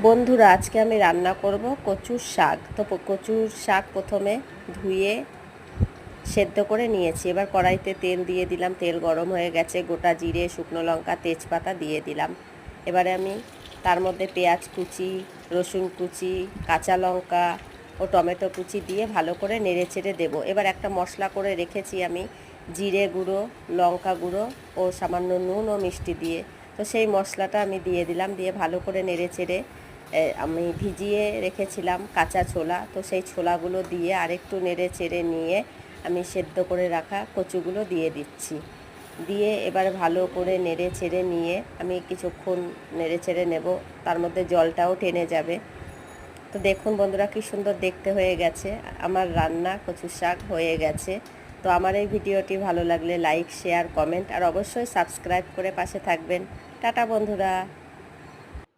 বন্ধুরা, আজকে আমি রান্না করব কচুর শাক। তো কচুর শাক প্রথমে ধুয়ে সেদ্ধ করে নিয়েছি। এবার কড়াইতে তেল দিয়ে দিলাম। তেল গরম হয়ে গেছে। গোটা জিরে, শুকনো লঙ্কা, তেজপাতা দিয়ে দিলাম। এবারে আমি তার মধ্যে পেঁয়াজ কুচি, রসুন কুচি, কাঁচা লঙ্কা ও টমেটো কুচি দিয়ে ভালো করে নেড়ে চেড়ে দেবো। এবার একটা মশলা করে রেখেছি আমি, জিরে গুঁড়ো, লঙ্কা গুঁড়ো ও সামান্য নুন ও মিষ্টি দিয়ে। তো সেই মশলাটা আমি দিয়ে দিলাম। দিয়ে ভালো করে নেড়ে চেড়ে আমি ভিজিয়ে রেখেছিলাম কাঁচা ছোলা, তো সেই ছোলাগুলো দিয়ে আরেকটু নেড়ে চেড়ে নিয়ে আমি সেদ্ধ করে রাখা কচুগুলো দিয়ে দিচ্ছি। দিয়ে এবার ভালো করে নেড়ে চেড়ে নিয়ে আমি কিছুক্ষণ নেড়ে চেড়ে নেব। তার মধ্যে জলটাও টেনে যাবে। তো দেখুন বন্ধুরা, কি সুন্দর দেখতে হয়ে গেছে আমার রান্না। কচুর শাক হয়ে গেছে। তো আমার এই ভিডিওটি ভালো লাগলে লাইক, শেয়ার, কমেন্ট আর অবশ্যই সাবস্ক্রাইব করে পাশে থাকবেন। টাটা বন্ধুরা।